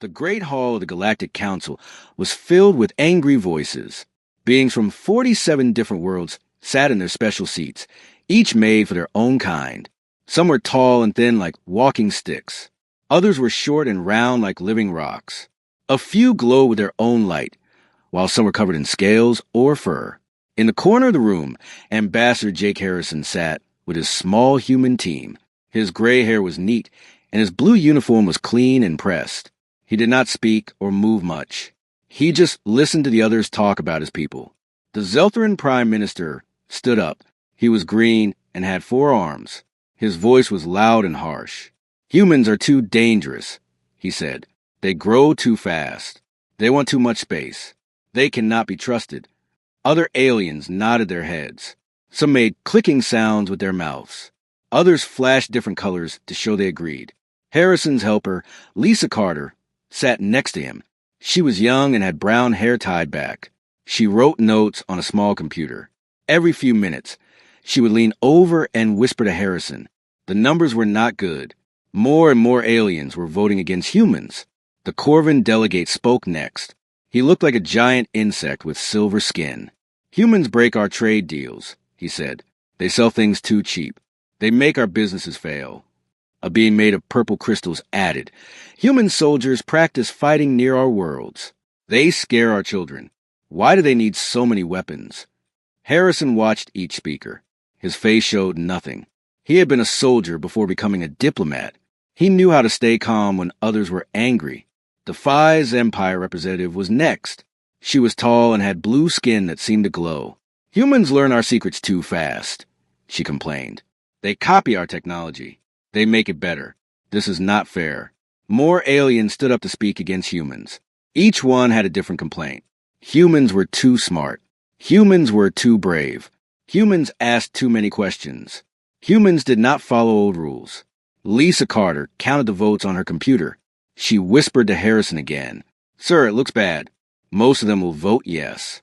The great hall of the Galactic Council was filled with angry voices. Beings from 47 different worlds sat in their special seats, each made for their own kind. Some were tall and thin like walking sticks. Others were short and round like living rocks. A few glowed with their own light, while some were covered in scales or fur. In the corner of the room, Ambassador Jake Harrison sat with his small human team. His gray hair was neat, and his blue uniform was clean and pressed. He did not speak or move much. He just listened to the others talk about his people. The Zeltheran Prime Minister stood up. He was green and had 4 arms. His voice was loud and harsh. "Humans are too dangerous," he said. "They grow too fast. They want too much space. They cannot be trusted." Other aliens nodded their heads. Some made clicking sounds with their mouths. Others flashed different colors to show they agreed. Harrison's helper, Lisa Carter, sat next to him. She was young and had brown hair tied back. She wrote notes on a small computer. Every few minutes, she would lean over and whisper to Harrison. The numbers were not good. More and more aliens were voting against humans. The Corvin delegate spoke next. He looked like a giant insect with silver skin. "Humans break our trade deals," he said. "They sell things too cheap. They make our businesses fail." A being made of purple crystals added, "Human soldiers practice fighting near our worlds. They scare our children. Why do they need so many weapons?" Harrison watched each speaker. His face showed nothing. He had been a soldier before becoming a diplomat. He knew how to stay calm when others were angry. The Phi's Empire representative was next. She was tall and had blue skin that seemed to glow. "Humans learn our secrets too fast," she complained. "They copy our technology. They make it better. This is not fair." More aliens stood up to speak against humans. Each one had a different complaint. Humans were too smart. Humans were too brave. Humans asked too many questions. Humans did not follow old rules. Lisa Carter counted the votes on her computer. She whispered to Harrison again. "Sir, it looks bad. Most of them will vote yes."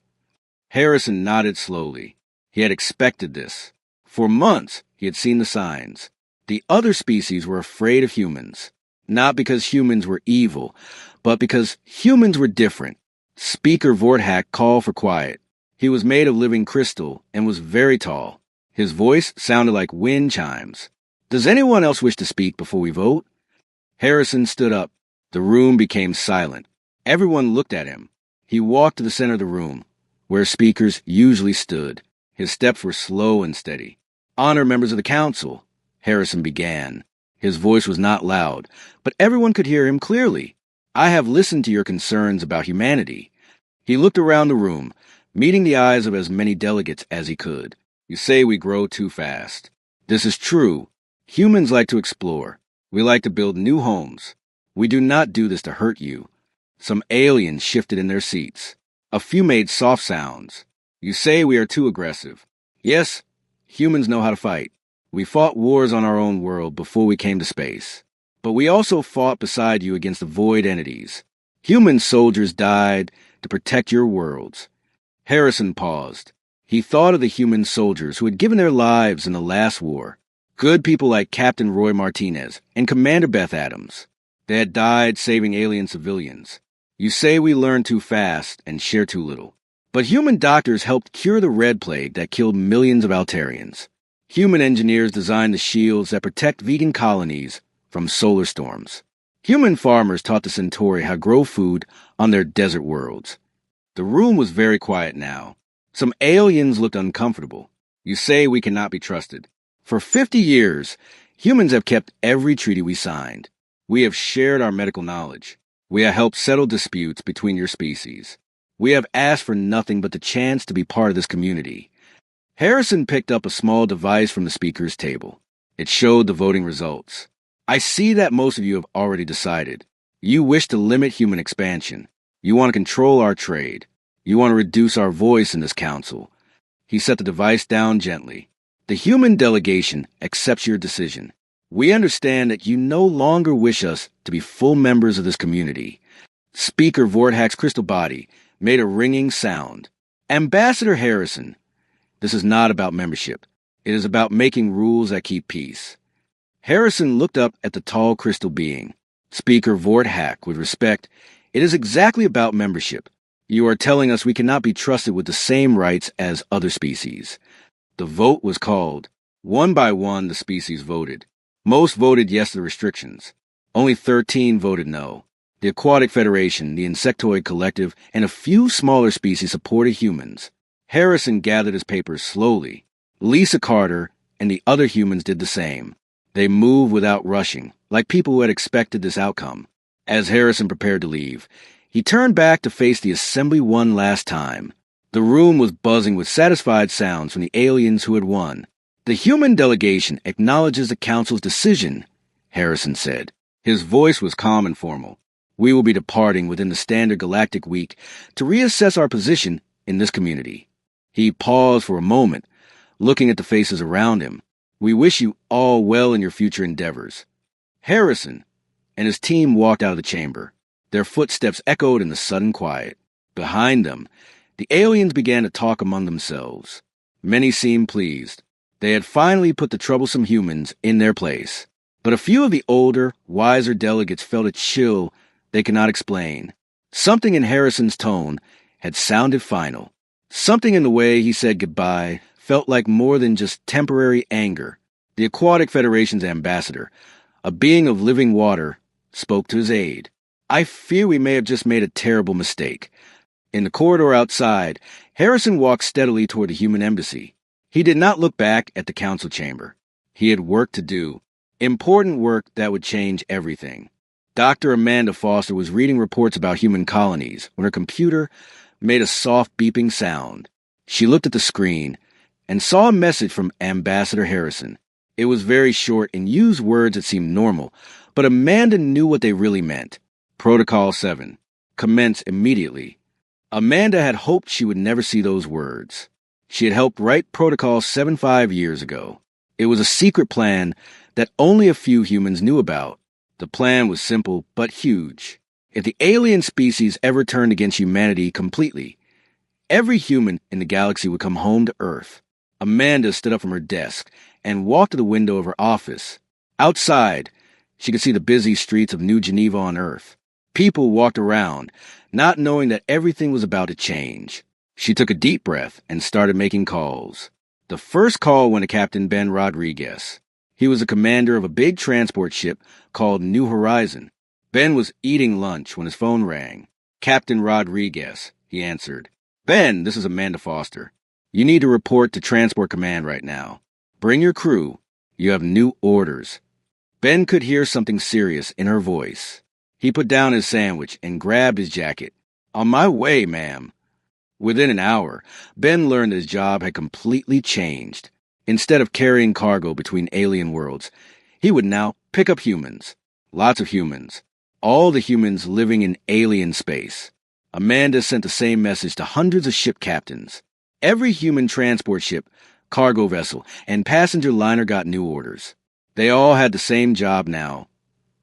Harrison nodded slowly. He had expected this. For months, he had seen the signs. The other species were afraid of humans, not because humans were evil, but because humans were different. Speaker Vorthak called for quiet. He was made of living crystal and was very tall. His voice sounded like wind chimes. "Does anyone else wish to speak before we vote?" Harrison stood up. The room became silent. Everyone looked at him. He walked to the center of the room, where speakers usually stood. His steps were slow and steady. "Honor members of the council," Harrison began. His voice was not loud, but everyone could hear him clearly. "I have listened to your concerns about humanity." He looked around the room, meeting the eyes of as many delegates as he could. "You say we grow too fast. This is true. Humans like to explore. We like to build new homes. We do not do this to hurt you." Some aliens shifted in their seats. A few made soft sounds. "You say we are too aggressive. Yes, humans know how to fight. We fought wars on our own world before we came to space. But we also fought beside you against the void entities. Human soldiers died to protect your worlds." Harrison paused. He thought of the human soldiers who had given their lives in the last war. Good people like Captain Roy Martinez and Commander Beth Adams. They had died saving alien civilians. "You say we learn too fast and share too little. But human doctors helped cure the Red Plague that killed millions of Altarians. Human engineers designed the shields that protect vegan colonies from solar storms. Human farmers taught the Centauri how to grow food on their desert worlds." The room was very quiet now. Some aliens looked uncomfortable. "You say we cannot be trusted. For 50 years, humans have kept every treaty we signed. We have shared our medical knowledge. We have helped settle disputes between your species. We have asked for nothing but the chance to be part of this community." Harrison picked up a small device from the speaker's table. It showed the voting results. "I see that most of you have already decided. You wish to limit human expansion. You want to control our trade. You want to reduce our voice in this council." He set the device down gently. "The human delegation accepts your decision. We understand that you no longer wish us to be full members of this community." Speaker Vorthak's crystal body made a ringing sound. "Ambassador Harrison, this is not about membership. It is about making rules that keep peace." Harrison looked up at the tall crystal being. Speaker Vorthack, with respect, it is exactly about membership. You are telling us we cannot be trusted with the same rights as other species. The vote was called. One by one, the species voted. Most voted yes to the restrictions. Only 13 voted no. The Aquatic Federation, the Insectoid Collective, and a few smaller species supported humans. Harrison gathered his papers slowly. Lisa Carter and the other humans did the same. They moved without rushing, like people who had expected this outcome. As Harrison prepared to leave, he turned back to face the assembly one last time. The room was buzzing with satisfied sounds from the aliens who had won. "The human delegation acknowledges the Council's decision," Harrison said. His voice was calm and formal. "We will be departing within the standard galactic week to reassess our position in this community." He paused for a moment, looking at the faces around him. "We wish you all well in your future endeavors." Harrison and his team walked out of the chamber. Their footsteps echoed in the sudden quiet. Behind them, the aliens began to talk among themselves. Many seemed pleased. They had finally put the troublesome humans in their place. But a few of the older, wiser delegates felt a chill they could not explain. Something in Harrison's tone had sounded final. Something in the way he said goodbye felt like more than just temporary anger. The Aquatic Federation's ambassador, a being of living water, spoke to his aide. "I fear we may have just made a terrible mistake." In the corridor outside, Harrison walked steadily toward the human embassy. He did not look back at the council chamber. He had work to do. Important work that would change everything. Dr. Amanda Foster was reading reports about human colonies when her computer made a soft beeping sound. She looked at the screen and saw a message from Ambassador Harrison. It was very short and used words that seemed normal, but Amanda knew what they really meant. Protocol 7. Commence immediately. Amanda had hoped she would never see those words. She had helped write Protocol 7 5 years ago. It was a secret plan that only a few humans knew about. The plan was simple but huge. If the alien species ever turned against humanity completely, every human in the galaxy would come home to Earth. Amanda stood up from her desk and walked to the window of her office. Outside, she could see the busy streets of New Geneva on Earth. People walked around, not knowing that everything was about to change. She took a deep breath and started making calls. The first call went to Captain Ben Rodriguez. He was the commander of a big transport ship called New Horizon. Ben was eating lunch when his phone rang. "Captain Rodriguez," he answered. "Ben, this is Amanda Foster. You need to report to Transport Command right now. Bring your crew. You have new orders." Ben could hear something serious in her voice. He put down his sandwich and grabbed his jacket. "On my way, ma'am." Within an hour, Ben learned that his job had completely changed. Instead of carrying cargo between alien worlds, he would now pick up humans. Lots of humans. All the humans living in alien space. Amanda sent the same message to hundreds of ship captains. Every human transport ship, cargo vessel, and passenger liner got new orders. They all had the same job now: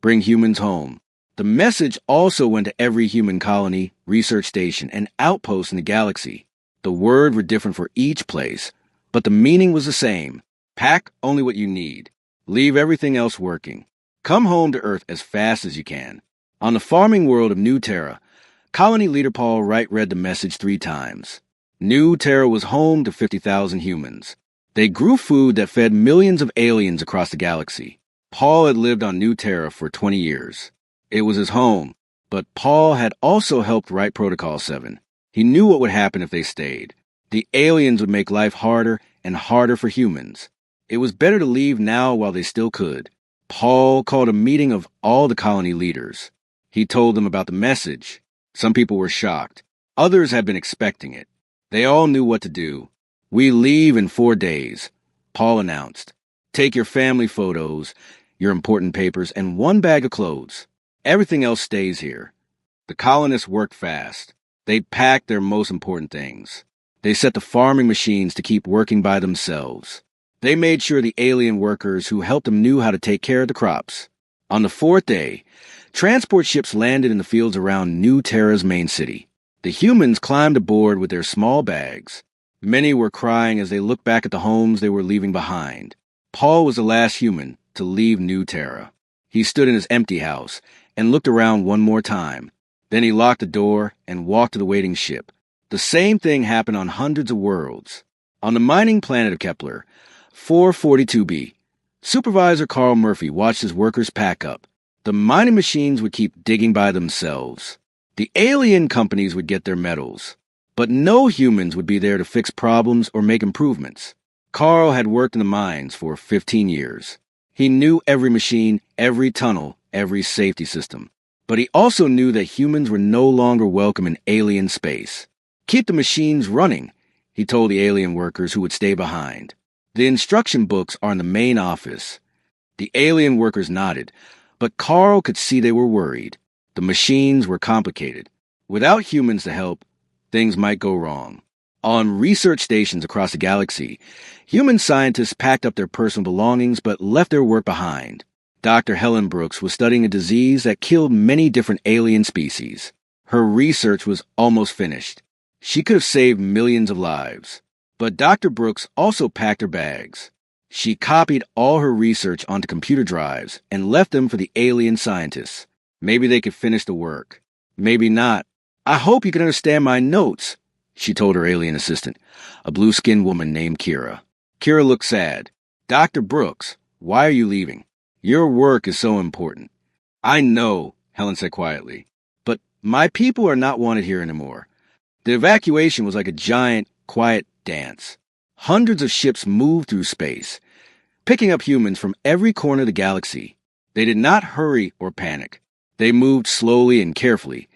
bring humans home. The message also went to every human colony, research station, and outpost in the galaxy. The words were different for each place, but the meaning was the same. Pack only what you need. Leave everything else working. Come home to Earth as fast as you can. On the farming world of New Terra, Colony Leader Paul Wright read the message 3 times. New Terra was home to 50,000 humans. They grew food that fed millions of aliens across the galaxy. Paul had lived on New Terra for 20 years. It was his home, but Paul had also helped write Protocol 7. He knew what would happen if they stayed. The aliens would make life harder and harder for humans. It was better to leave now while they still could. Paul called a meeting of all the colony leaders. He told them about the message. Some people were shocked. Others had been expecting it. They all knew what to do. "We leave in 4 days," Paul announced. "Take your family photos, your important papers, and 1 bag of clothes. Everything else stays here." The colonists worked fast. They packed their most important things. They set the farming machines to keep working by themselves. They made sure the alien workers who helped them knew how to take care of the crops. On the 4th day, transport ships landed in the fields around New Terra's main city. The humans climbed aboard with their small bags. Many were crying as they looked back at the homes they were leaving behind. Paul was the last human to leave New Terra. He stood in his empty house and looked around one more time. Then he locked the door and walked to the waiting ship. The same thing happened on hundreds of worlds. On the mining planet of Kepler, 442b, Supervisor Carl Murphy watched his workers pack up. The mining machines would keep digging by themselves. The alien companies would get their metals. But no humans would be there to fix problems or make improvements. Carl had worked in the mines for 15 years. He knew every machine, every tunnel, every safety system. But he also knew that humans were no longer welcome in alien space. Keep the machines running, he told the alien workers who would stay behind. The instruction books are in the main office. The alien workers nodded, but Carl could see they were worried. The machines were complicated. Without humans to help, things might go wrong. On research stations across the galaxy, human scientists packed up their personal belongings but left their work behind. Dr. Helen Brooks was studying a disease that killed many different alien species. Her research was almost finished. She could have saved millions of lives. But Dr. Brooks also packed her bags. She copied all her research onto computer drives and left them for the alien scientists. Maybe they could finish the work. Maybe not. I hope you can understand my notes, she told her alien assistant, a blue-skinned woman named Kira. Kira looked sad. Dr. Brooks, why are you leaving? Your work is so important. I know, Helen said quietly, but my people are not wanted here anymore. The evacuation was like a giant, quiet dance. Hundreds of ships moved through space, picking up humans from every corner of the galaxy. They did not hurry or panic. They moved slowly and carefully,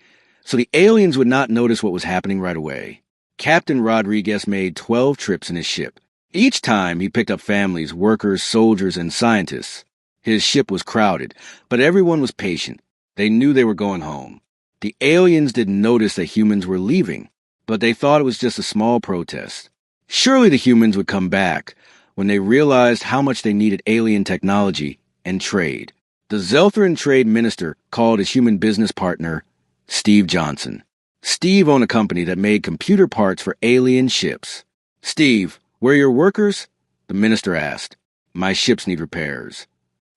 so the aliens would not notice what was happening right away. Captain Rodriguez made 12 trips in his ship. Each time he picked up families, workers, soldiers, and scientists. His ship was crowded, but everyone was patient. They knew they were going home. The aliens didn't notice that humans were leaving, but they thought it was just a small protest. Surely the humans would come back when they realized how much they needed alien technology and trade. The Zeltheran trade minister called his human business partner Steve Johnson. Steve owned a company that made computer parts for alien ships. Steve, where are your workers? The minister asked. My ships need repairs.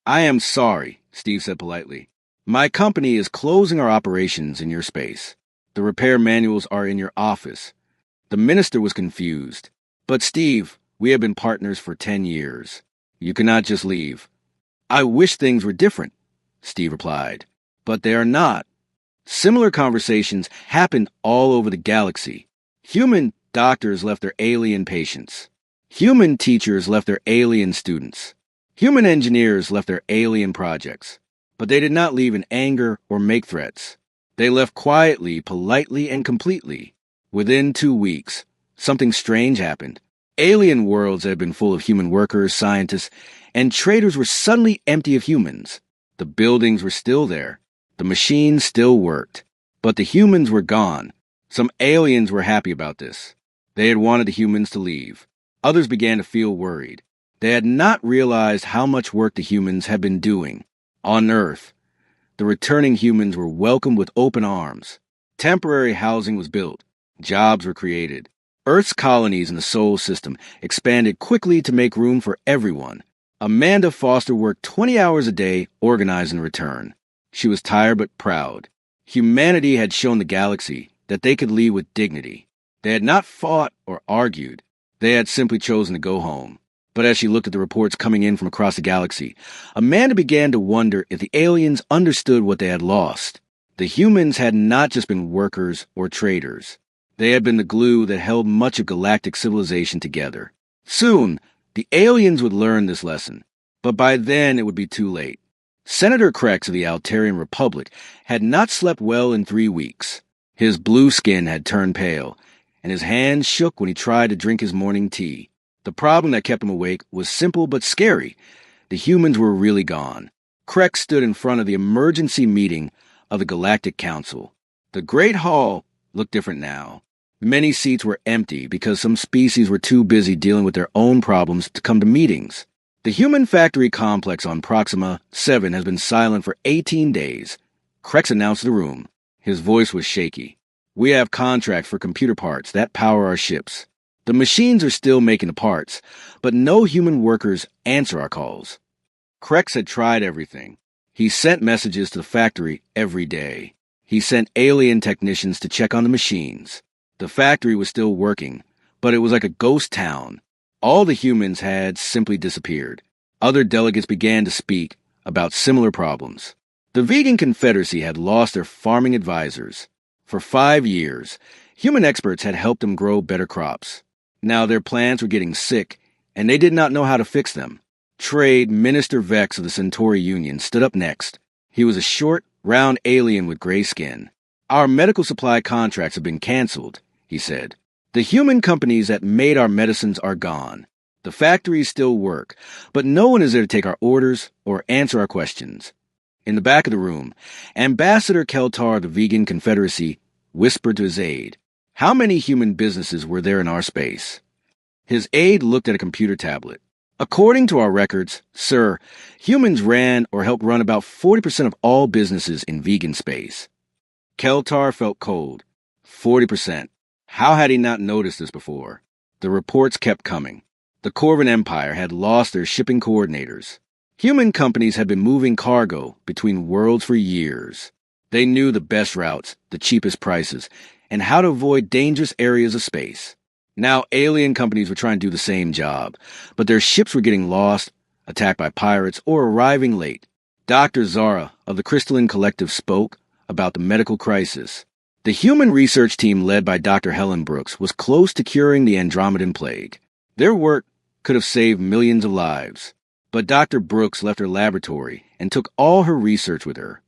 I am sorry, Steve said politely. My company is closing our operations in your space. The repair manuals are in your office. The minister was confused. But Steve, we have been partners for 10 years. You cannot just leave. I wish things were different, Steve replied. But they are not. Similar conversations happened all over the galaxy. Human doctors left their alien patients. Human teachers left their alien students. Human engineers left their alien projects. But they did not leave in anger or make threats. They left quietly, politely, and completely. Within 2 weeks, something strange happened. Alien worlds that had been full of human workers, scientists, and traders were suddenly empty of humans. The buildings were still there. The machines still worked. But the humans were gone. Some aliens were happy about this. They had wanted the humans to leave. Others began to feel worried. They had not realized how much work the humans had been doing. On Earth, the returning humans were welcomed with open arms. Temporary housing was built. Jobs were created. Earth's colonies in the Sol system expanded quickly to make room for everyone. Amanda Foster worked 20 hours a day organizing the return. She was tired but proud. Humanity had shown the galaxy that they could leave with dignity. They had not fought or argued. They had simply chosen to go home. But as she looked at the reports coming in from across the galaxy, Amanda began to wonder if the aliens understood what they had lost. The humans had not just been workers or traders. They had been the glue that held much of galactic civilization together. Soon, the aliens would learn this lesson, but by then it would be too late. Senator Krex of the Altarian Republic had not slept well in 3 weeks. His blue skin had turned pale, and his hands shook when he tried to drink his morning tea. The problem that kept him awake was simple but scary. The humans were really gone. Krex stood in front of the emergency meeting of the Galactic Council. The Great Hall looked different now. Many seats were empty because some species were too busy dealing with their own problems to come to meetings. The human factory complex on Proxima 7 has been silent for 18 days. Krex announced the room. His voice was shaky. We have contracts for computer parts that power our ships. The machines are still making the parts, but no human workers answer our calls. Krex had tried everything. He sent messages to the factory every day. He sent alien technicians to check on the machines. The factory was still working, but it was like a ghost town. All the humans had simply disappeared. Other delegates began to speak about similar problems. The Vegan Confederacy had lost their farming advisors. For 5 years, human experts had helped them grow better crops. Now their plants were getting sick, and they did not know how to fix them. Trade Minister Vex of the Centauri Union stood up next. He was a short, round alien with gray skin. "Our medical supply contracts have been canceled," he said. "The human companies that made our medicines are gone. The factories still work, but no one is there to take our orders or answer our questions." In the back of the room, Ambassador Keltar of the Vegan Confederacy whispered to his aide, "How many human businesses were there in our space?" His aide looked at a computer tablet. "According to our records, sir, humans ran or helped run about 40% of all businesses in vegan space." Keltar felt cold. 40%. How had he not noticed this before? The reports kept coming. The Corvin Empire had lost their shipping coordinators. Human companies had been moving cargo between worlds for years. They knew the best routes, the cheapest prices, and how to avoid dangerous areas of space. Now alien companies were trying to do the same job, but their ships were getting lost, attacked by pirates, or arriving late. Dr. Zara of the Crystalline Collective spoke about the medical crisis. The human research team led by Dr. Helen Brooks was close to curing the Andromedan plague. Their work could have saved millions of lives. But Dr. Brooks left her laboratory and took all her research with her.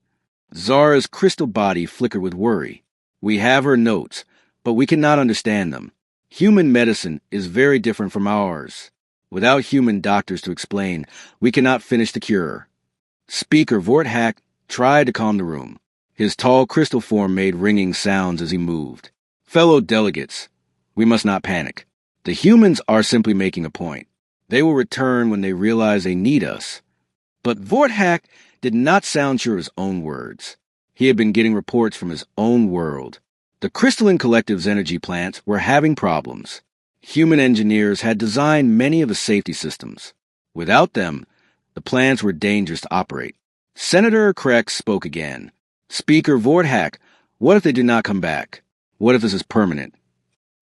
Zara's crystal body flickered with worry. "We have her notes, but we cannot understand them. Human medicine is very different from ours. Without human doctors to explain, we cannot finish the cure." Speaker Vorthak tried to calm the room. His tall crystal form made ringing sounds as he moved. "Fellow delegates, we must not panic. The humans are simply making a point. They will return when they realize they need us." But Vorthak did not sound sure of his own words. He had been getting reports from his own world. The Crystalline Collective's energy plants were having problems. Human engineers had designed many of the safety systems. Without them, the plants were dangerous to operate. Senator Krex spoke again. "Speaker Vorthak, what if they do not come back? What if this is permanent?"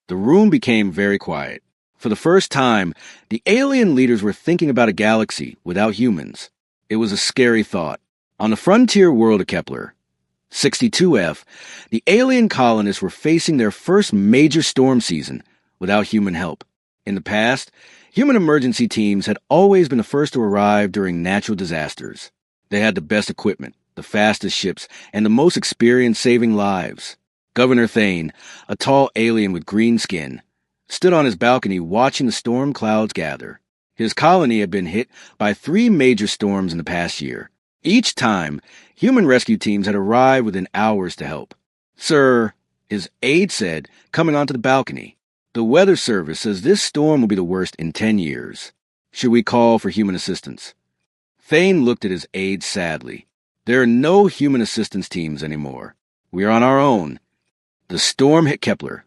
The room became very quiet. For the first time, the alien leaders were thinking about a galaxy without humans. It was a scary thought. On the frontier world of Kepler, 62F, the alien colonists were facing their first major storm season without human help. In the past, human emergency teams had always been the first to arrive during natural disasters. They had the best equipment, the fastest ships, and the most experience saving lives. Governor Thane, a tall alien with green skin, stood on his balcony watching the storm clouds gather. His colony had been hit by 3 major storms in the past year. Each time, human rescue teams had arrived within hours to help. "Sir," his aide said, coming onto the balcony, "the weather service says this storm will be the worst in 10 years. Should we call for human assistance?" Thane looked at his aide sadly. "There are no human assistance teams anymore. We are on our own." The storm hit Kepler.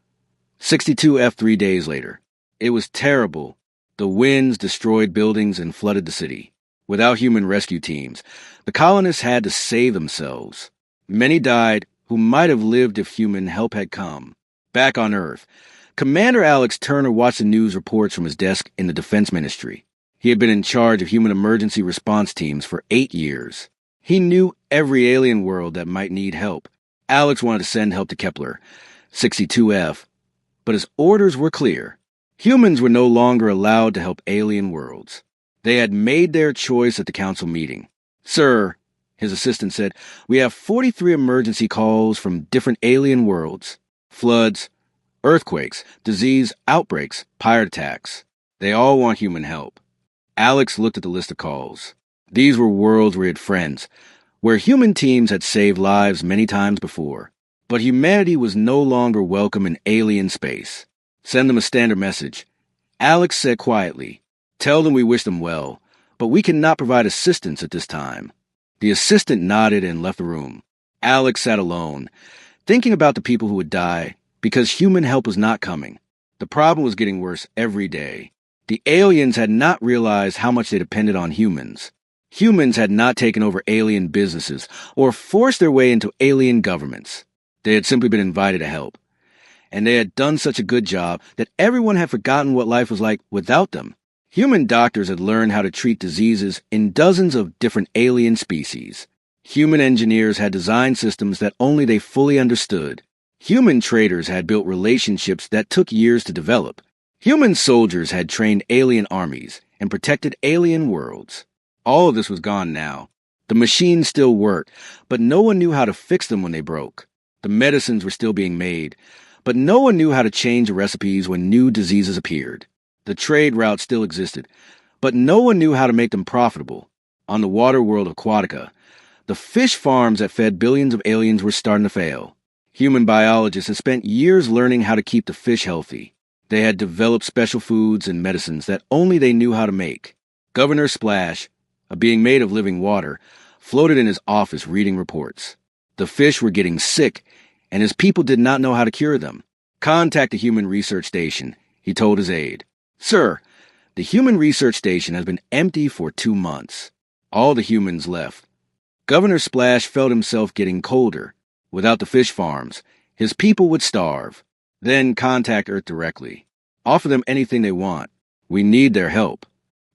62F 3 days later. It was terrible. The winds destroyed buildings and flooded the city. Without human rescue teams, the colonists had to save themselves. Many died who might have lived if human help had come. Back on Earth, Commander Alex Turner watched the news reports from his desk in the Defense Ministry. He had been in charge of human emergency response teams for 8 years. He knew every alien world that might need help. Alex wanted to send help to Kepler, 62F, but his orders were clear. Humans were no longer allowed to help alien worlds. They had made their choice at the council meeting. "Sir," his assistant said, "we have 43 emergency calls from different alien worlds. Floods, earthquakes, disease outbreaks, pirate attacks. They all want human help." Alex looked at the list of calls. These were worlds where he had friends, where human teams had saved lives many times before. But humanity was no longer welcome in alien space. "Send them a standard message." Alex said quietly, "Tell them we wish them well, but we cannot provide assistance at this time." The assistant nodded and left the room. Alex sat alone, thinking about the people who would die because human help was not coming. The problem was getting worse every day. The aliens had not realized how much they depended on humans. Humans had not taken over alien businesses or forced their way into alien governments. They had simply been invited to help. And they had done such a good job that everyone had forgotten what life was like without them. Human doctors had learned how to treat diseases in dozens of different alien species. Human engineers had designed systems that only they fully understood. Human traders had built relationships that took years to develop. Human soldiers had trained alien armies and protected alien worlds. All of this was gone now. The machines still worked, but no one knew how to fix them when they broke. The medicines were still being made, but no one knew how to change the recipes when new diseases appeared. The trade routes still existed, but no one knew how to make them profitable. On the water world of Aquatica, the fish farms that fed billions of aliens were starting to fail. Human biologists had spent years learning how to keep the fish healthy. They had developed special foods and medicines that only they knew how to make. Governor Splash, a being made of living water, floated in his office reading reports. The fish were getting sick, and his people did not know how to cure them. "Contact the Human Research Station," he told his aide. "Sir, the Human Research Station has been empty for 2 months. All the humans left." Governor Splash felt himself getting colder. Without the fish farms, his people would starve. Then contact Earth directly. Offer them anything they want. We need their help.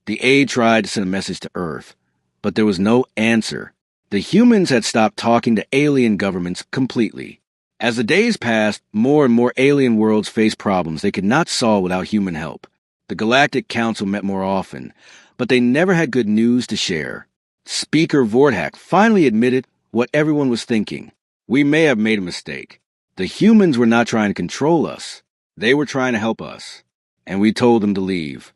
The aide tried to send a message to Earth, but there was no answer. The humans had stopped talking to alien governments completely. As the days passed, more and more alien worlds faced problems they could not solve without human help. The Galactic Council met more often, but they never had good news to share. Speaker Vortak finally admitted what everyone was thinking. We may have made a mistake. The humans were not trying to control us. They were trying to help us. And we told them to leave.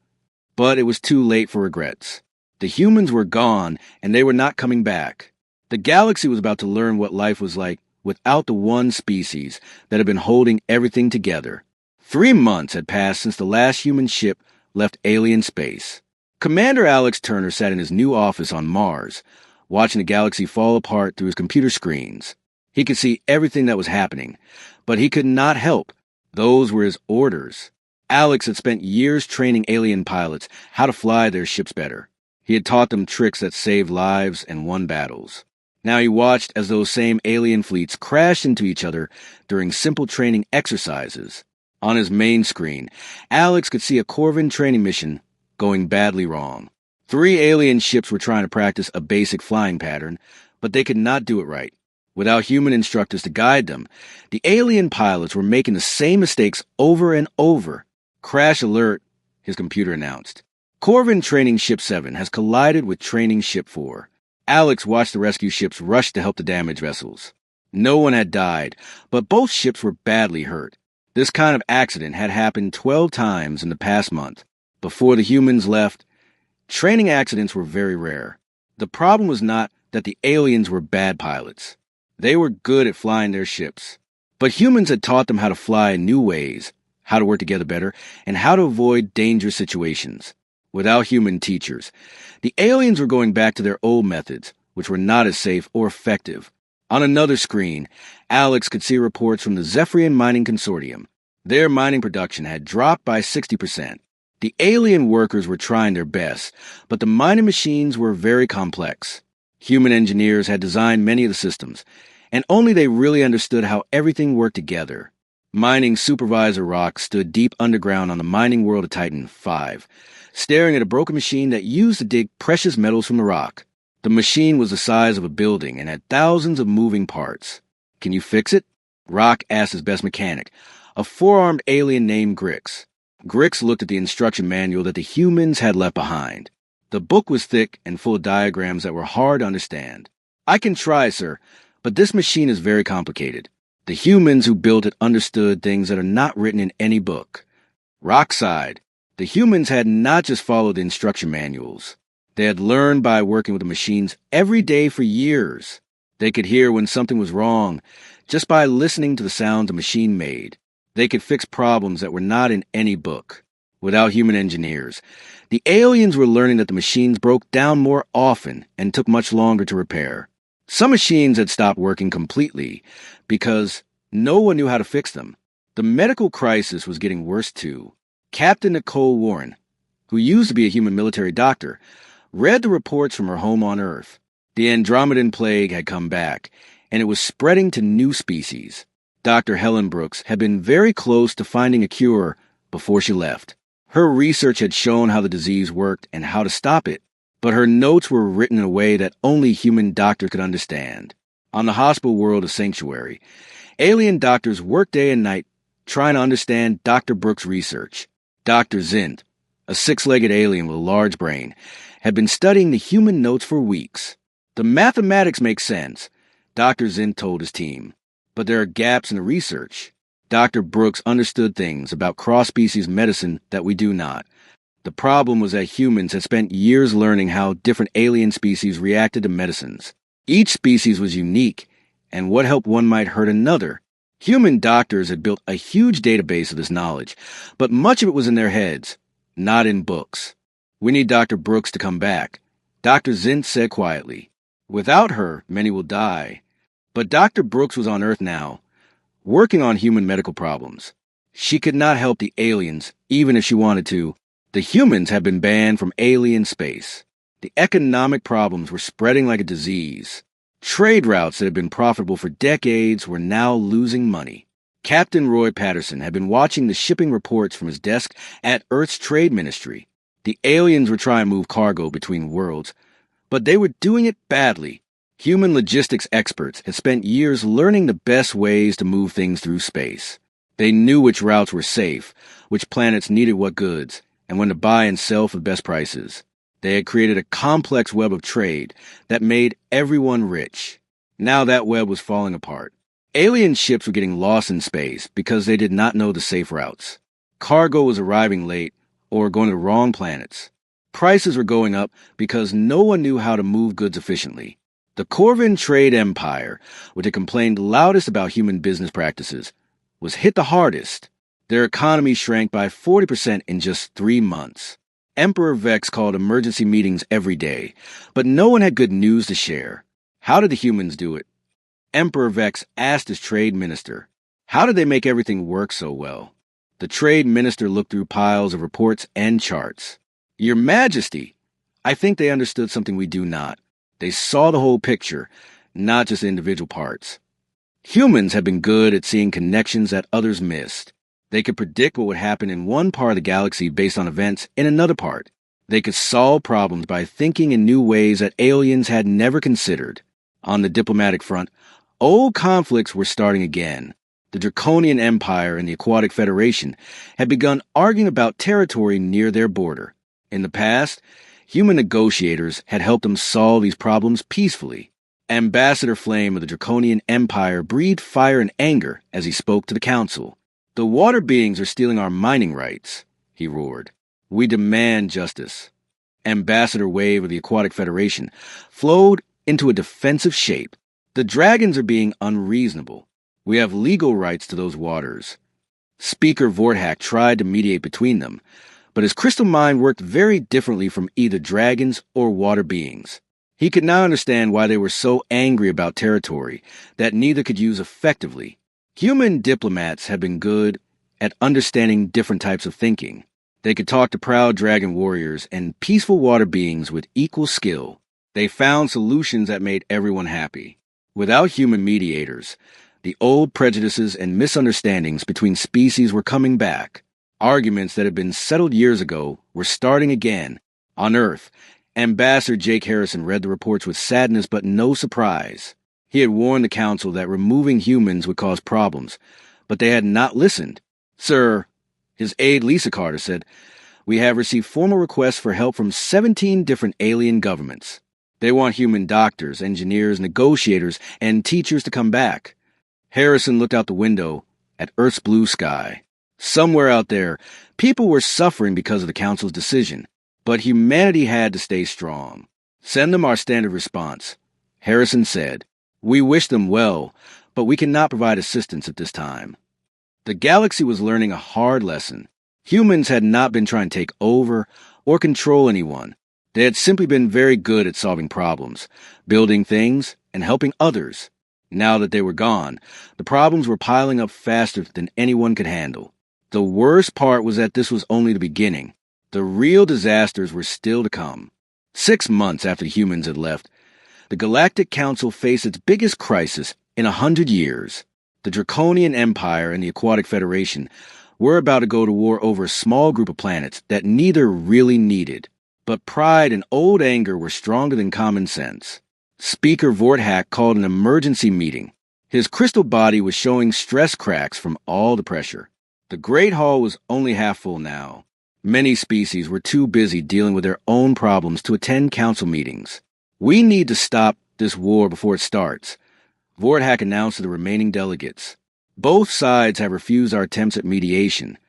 But it was too late for regrets. The humans were gone, and they were not coming back. The galaxy was about to learn what life was like without the one species that had been holding everything together. 3 months had passed since the last human ship left alien space. Commander Alex Turner sat in his new office on Mars, watching the galaxy fall apart through his computer screens. He could see everything that was happening, but he could not help. Those were his orders. Alex had spent years training alien pilots how to fly their ships better. He had taught them tricks that saved lives and won battles. Now he watched as those same alien fleets crashed into each other during simple training exercises. On his main screen, Alex could see a Corvin training mission going badly wrong. 3 alien ships were trying to practice a basic flying pattern, but they could not do it right. Without human instructors to guide them, the alien pilots were making the same mistakes over and over. "Crash alert," his computer announced. Corvin Training Ship 7 has collided with Training Ship 4. Alex watched the rescue ships rush to help the damaged vessels. No one had died, but both ships were badly hurt. This kind of accident had happened 12 times in the past month. Before the humans left, training accidents were very rare. The problem was not that the aliens were bad pilots. They were good at flying their ships. But humans had taught them how to fly in new ways, how to work together better, and how to avoid dangerous situations. Without human teachers, the aliens were going back to their old methods, which were not as safe or effective. On another screen, Alex could see reports from the Zephyrian Mining Consortium. Their mining production had dropped by 60%. The alien workers were trying their best, but the mining machines were very complex. Human engineers had designed many of the systems, and only they really understood how everything worked together. Mining Supervisor Rock stood deep underground on the mining world of Titan 5, staring at a broken machine that used to dig precious metals from the rock. The machine was the size of a building and had thousands of moving parts. "Can you fix it?" Rock asked his best mechanic, a 4-armed alien named Grix. Grix looked at the instruction manual that the humans had left behind. The book was thick and full of diagrams that were hard to understand. "I can try, sir, but this machine is very complicated. The humans who built it understood things that are not written in any book." Rock sighed. The humans had not just followed the instruction manuals. They had learned by working with the machines every day for years. They could hear when something was wrong just by listening to the sounds a machine made. They could fix problems that were not in any book. Without human engineers, the aliens were learning that the machines broke down more often and took much longer to repair. Some machines had stopped working completely because no one knew how to fix them. The medical crisis was getting worse too. Captain Nicole Warren, who used to be a human military doctor, read the reports from her home on Earth. The Andromedan plague had come back, and it was spreading to new species. Dr. Helen Brooks had been very close to finding a cure before she left. Her research had shown how the disease worked and how to stop it, but her notes were written in a way that only human doctors could understand. On the hospital world of Sanctuary, alien doctors worked day and night trying to understand Dr. Brooks' research. Dr. Zint, a six-legged alien with a large brain, had been studying the human notes for weeks. The mathematics make sense, Dr. Zint told his team, but there are gaps in the research. Dr. Brooks understood things about cross-species medicine that we do not. The problem was that humans had spent years learning how different alien species reacted to medicines. Each species was unique, and what helped one might hurt another. Human doctors had built a huge database of this knowledge, but much of it was in their heads, not in books. We need Dr. Brooks to come back, Dr. Zint said quietly. Without her, many will die. But Dr. Brooks was on Earth now, working on human medical problems. She could not help the aliens, even if she wanted to. The humans had been banned from alien space. The economic problems were spreading like a disease. Trade routes that had been profitable for decades were now losing money. Captain Roy Patterson had been watching the shipping reports from his desk at Earth's Trade Ministry. The aliens were trying to move cargo between worlds, but they were doing it badly. Human logistics experts had spent years learning the best ways to move things through space. They knew which routes were safe, which planets needed what goods, and when to buy and sell for the best prices. They had created a complex web of trade that made everyone rich. Now that web was falling apart. Alien ships were getting lost in space because they did not know the safe routes. Cargo was arriving late or going to the wrong planets. Prices were going up because no one knew how to move goods efficiently. The Corvin trade empire, which had complained loudest about human business practices, was hit the hardest. Their economy shrank by 40% in just 3 months. Emperor Vex called emergency meetings every day, but no one had good news to share. How did the humans do it? Emperor Vex asked his trade minister. How did they make everything work so well? The trade minister looked through piles of reports and charts. Your Majesty, I think they understood something we do not. They saw the whole picture, not just individual parts. Humans have been good at seeing connections that others missed. They could predict what would happen in one part of the galaxy based on events in another part. They could solve problems by thinking in new ways that aliens had never considered. On the diplomatic front, old conflicts were starting again. The Draconian Empire and the Aquatic Federation had begun arguing about territory near their border. In the past, human negotiators had helped them solve these problems peacefully. Ambassador Flame of the Draconian Empire breathed fire and anger as he spoke to the council. The water beings are stealing our mining rights, he roared. We demand justice. Ambassador Wave of the Aquatic Federation flowed into a defensive shape. The dragons are being unreasonable. We have legal rights to those waters. Speaker Vorthak tried to mediate between them, but his crystal mind worked very differently from either dragons or water beings. He could now understand why they were so angry about territory that neither could use effectively. Human diplomats had been good at understanding different types of thinking. They could talk to proud dragon warriors and peaceful water beings with equal skill. They found solutions that made everyone happy. Without human mediators, the old prejudices and misunderstandings between species were coming back. Arguments that had been settled years ago were starting again. On Earth, Ambassador Jake Harrison read the reports with sadness but no surprise. He had warned the council that removing humans would cause problems, but they had not listened. Sir, his aide Lisa Carter said, we have received formal requests for help from 17 different alien governments. They want human doctors, engineers, negotiators, and teachers to come back. Harrison looked out the window at Earth's blue sky. Somewhere out there, people were suffering because of the council's decision, but humanity had to stay strong. Send them our standard response, Harrison said. We wish them well, but we cannot provide assistance at this time. The galaxy was learning a hard lesson. Humans had not been trying to take over or control anyone. They had simply been very good at solving problems, building things, and helping others. Now that they were gone, the problems were piling up faster than anyone could handle. The worst part was that this was only the beginning. The real disasters were still to come. 6 months after the humans had left, the Galactic Council faced its biggest crisis in 100 years. The Draconian Empire and the Aquatic Federation were about to go to war over a small group of planets that neither really needed. But pride and old anger were stronger than common sense. Speaker Vorthak called an emergency meeting. His crystal body was showing stress cracks from all the pressure. The Great Hall was only half full now. Many species were too busy dealing with their own problems to attend council meetings. "We need to stop this war before it starts," Vorthak announced to the remaining delegates. "Both sides have refused our attempts at mediation."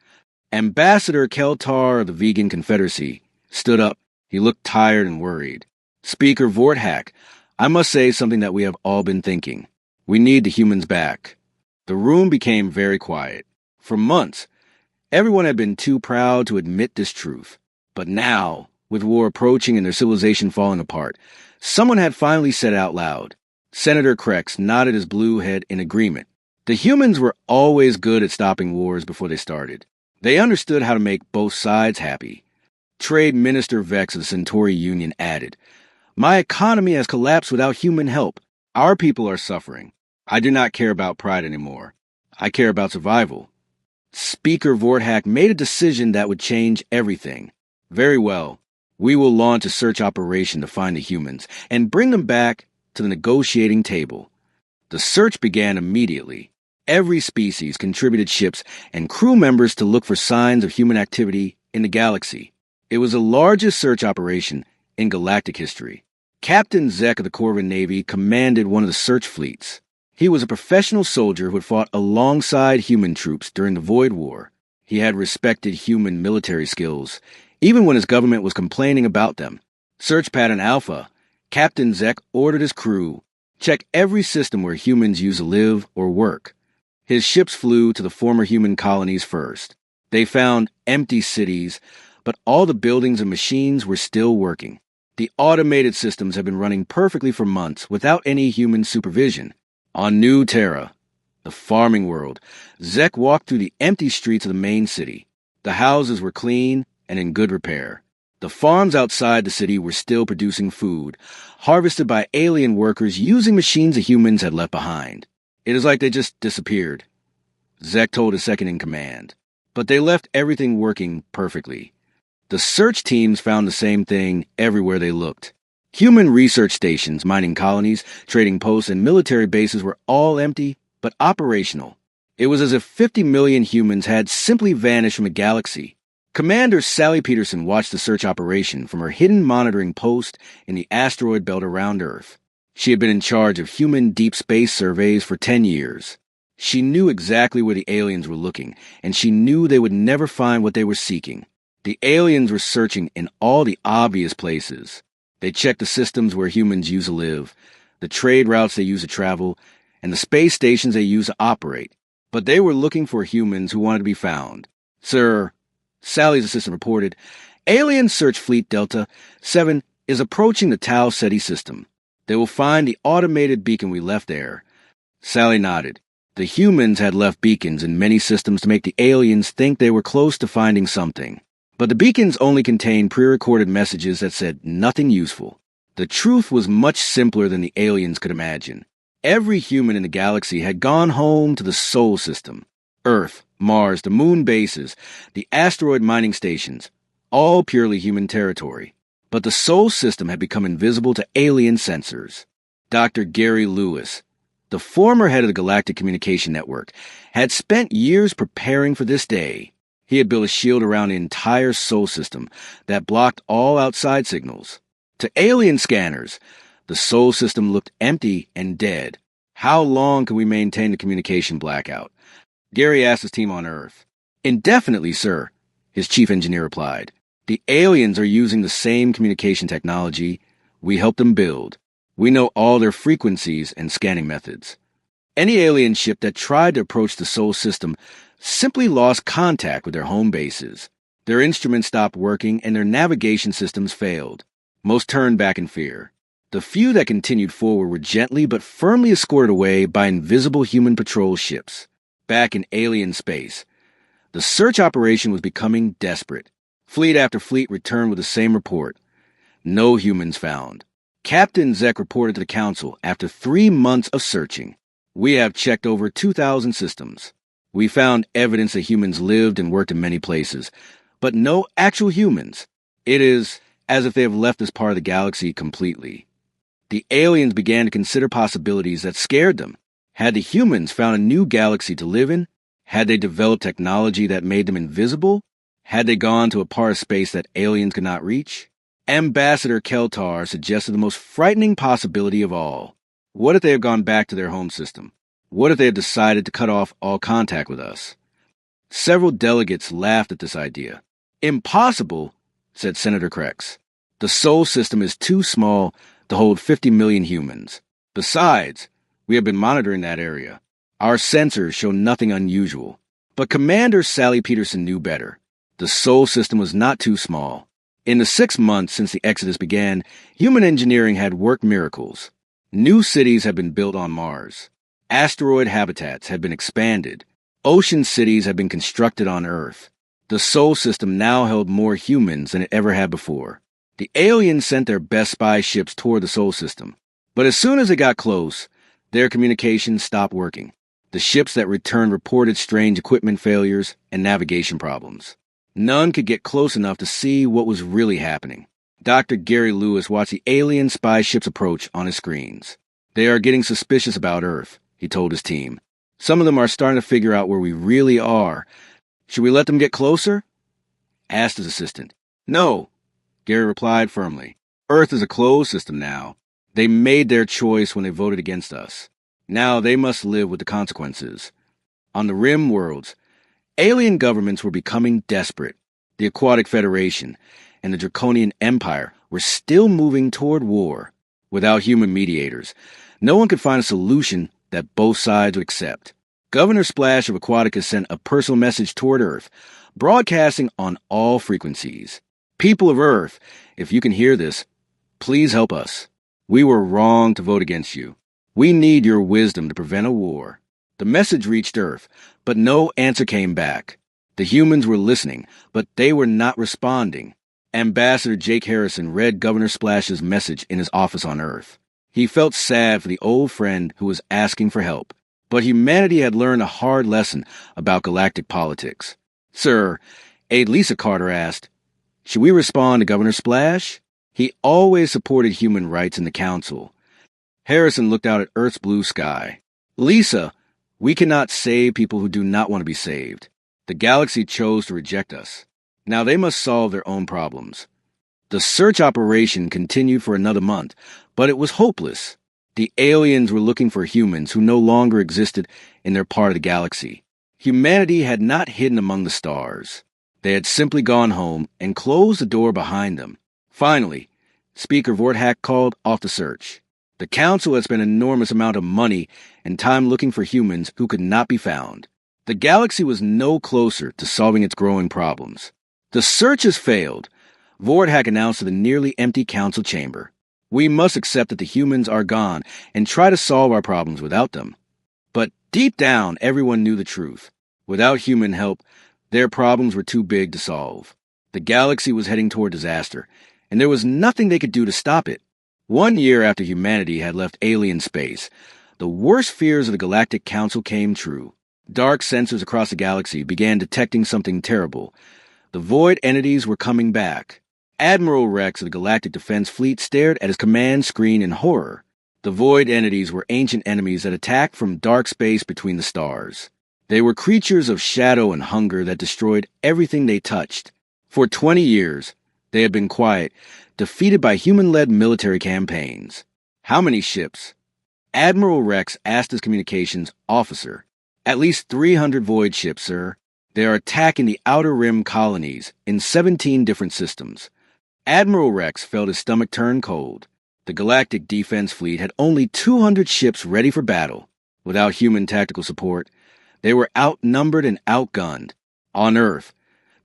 Ambassador Keltar of the Vegan Confederacy stood up. He looked tired and worried. "Speaker Vorthak, I must say something that we have all been thinking. We need the humans back." The room became very quiet. For months, everyone had been too proud to admit this truth. But now, with war approaching and their civilization falling apart, someone had finally said out loud. Senator Krex nodded his blue head in agreement. The humans were always good at stopping wars before they started. They understood how to make both sides happy. Trade Minister Vex of the Centauri Union added, "My economy has collapsed without human help. Our people are suffering. I do not care about pride anymore. I care about survival." Speaker Vorthak made a decision that would change everything. "Very well. We will launch a search operation to find the humans and bring them back to the negotiating table." The search began immediately. Every species contributed ships and crew members to look for signs of human activity in the galaxy. It was the largest search operation in galactic history. Captain Zek of the Corvan Navy commanded one of the search fleets. He was a professional soldier who had fought alongside human troops during the Void War. He had respected human military skills, even when his government was complaining about them. Search Pattern Alpha, Captain Zek ordered his crew, check every system where humans used to live or work. His ships flew to the former human colonies first. They found empty cities, but all the buildings and machines were still working. The automated systems had been running perfectly for months without any human supervision. On New Terra, the farming world, Zek walked through the empty streets of the main city. The houses were clean and in good repair. The farms outside the city were still producing food, harvested by alien workers using machines the humans had left behind. "It is like they just disappeared," Zek told his second-in-command. But they left everything working perfectly. The search teams found the same thing everywhere they looked. Human research stations, mining colonies, trading posts, and military bases were all empty, but operational. It was as if 50 million humans had simply vanished from a galaxy. Commander Sally Peterson watched the search operation from her hidden monitoring post in the asteroid belt around Earth. She had been in charge of human deep space surveys for 10 years. She knew exactly where the aliens were looking, and she knew they would never find what they were seeking. The aliens were searching in all the obvious places. They checked the systems where humans used to live, the trade routes they used to travel, and the space stations they used to operate. But they were looking for humans who wanted to be found. "Sir," Sally's assistant reported, "Alien Search Fleet Delta 7 is approaching the Tau Ceti system. They will find the automated beacon we left there." Sally nodded. The humans had left beacons in many systems to make the aliens think they were close to finding something. But the beacons only contained pre-recorded messages that said nothing useful. The truth was much simpler than the aliens could imagine. Every human in the galaxy had gone home to the Sol system. Earth, Mars, the moon bases, the asteroid mining stations, all purely human territory. But the Sol system had become invisible to alien sensors. Dr. Gary Lewis, the former head of the Galactic Communication Network, had spent years preparing for this day. He had built a shield around the entire Sol system that blocked all outside signals. To alien scanners, the Sol system looked empty and dead. "How long can we maintain the communication blackout?" Gary asked his team on Earth. "Indefinitely, sir," his chief engineer replied. "The aliens are using the same communication technology we helped them build. We know all their frequencies and scanning methods. Any alien ship that tried to approach the Sol system simply lost contact with their home bases. Their instruments stopped working and their navigation systems failed. Most turned back in fear. The few that continued forward were gently but firmly escorted away by invisible human patrol ships. Back in alien space, the search operation was becoming desperate. Fleet after fleet returned with the same report. No humans found. Captain Zek reported to the council after 3 months of searching. We have checked over 2,000 systems. We found evidence that humans lived and worked in many places, but no actual humans. It is as if they have left this part of the galaxy completely. The aliens began to consider possibilities that scared them. Had the humans found a new galaxy to live in? Had they developed technology that made them invisible? Had they gone to a part of space that aliens could not reach? Ambassador Keltar suggested the most frightening possibility of all. What if they have gone back to their home system? What if they have decided to cut off all contact with us? Several delegates laughed at this idea. Impossible, said Senator Krex. The Sol system is too small to hold 50 million humans. Besides, we have been monitoring that area. Our sensors show nothing unusual. But Commander Sally Peterson knew better. The Sol system was not too small. In the 6 months since the Exodus began, human engineering had worked miracles. New cities had been built on Mars. Asteroid habitats had been expanded. Ocean cities had been constructed on Earth. The Sol system now held more humans than it ever had before. The aliens sent their best spy ships toward the Sol system. But as soon as they got close, their communications stopped working. The ships that returned reported strange equipment failures and navigation problems. None could get close enough to see what was really happening. Dr. Gary Lewis watched the alien spy ships approach on his screens. They are getting suspicious about Earth, he told his team. Some of them are starting to figure out where we really are. Should we let them get closer? Asked his assistant. No, Gary replied firmly. Earth is a closed system now. They made their choice when they voted against us. Now they must live with the consequences. On the rim worlds, alien governments were becoming desperate. The Aquatic Federation and the Draconian Empire were still moving toward war. Without human mediators, no one could find a solution that both sides would accept. Governor Splash of Aquatica sent a personal message toward Earth, broadcasting on all frequencies. People of Earth, if you can hear this, please help us. We were wrong to vote against you. We need your wisdom to prevent a war. The message reached Earth, but no answer came back. The humans were listening, but they were not responding. Ambassador Jake Harrison read Governor Splash's message in his office on Earth. He felt sad for the old friend who was asking for help, but humanity had learned a hard lesson about galactic politics. Sir, Aide Lisa Carter asked, should we respond to Governor Splash? He always supported human rights in the council. Harrison looked out at Earth's blue sky. Lisa, we cannot save people who do not want to be saved. The galaxy chose to reject us. Now they must solve their own problems. The search operation continued for another month, but it was hopeless. The aliens were looking for humans who no longer existed in their part of the galaxy. Humanity had not hidden among the stars. They had simply gone home and closed the door behind them. Finally, Speaker Vorthak called off the search. The council had spent an enormous amount of money and time looking for humans who could not be found. The galaxy was no closer to solving its growing problems. The search has failed, Vorthak announced to the nearly empty council chamber. We must accept that the humans are gone and try to solve our problems without them. But deep down, everyone knew the truth. Without human help, their problems were too big to solve. The galaxy was heading toward disaster, and there was nothing they could do to stop it. 1 year after humanity had left alien space, the worst fears of the Galactic Council came true. Dark sensors across the galaxy began detecting something terrible. The void entities were coming back. Admiral Rex of the Galactic Defense Fleet stared at his command screen in horror. The void entities were ancient enemies that attacked from dark space between the stars. They were creatures of shadow and hunger that destroyed everything they touched. For 20 years, they had been quiet, defeated by human-led military campaigns. How many ships? Admiral Rex asked his communications officer. At least 300 void ships, sir. They are attacking the Outer Rim colonies in 17 different systems. Admiral Rex felt his stomach turn cold. The Galactic Defense Fleet had only 200 ships ready for battle. Without human tactical support, they were outnumbered and outgunned. On Earth,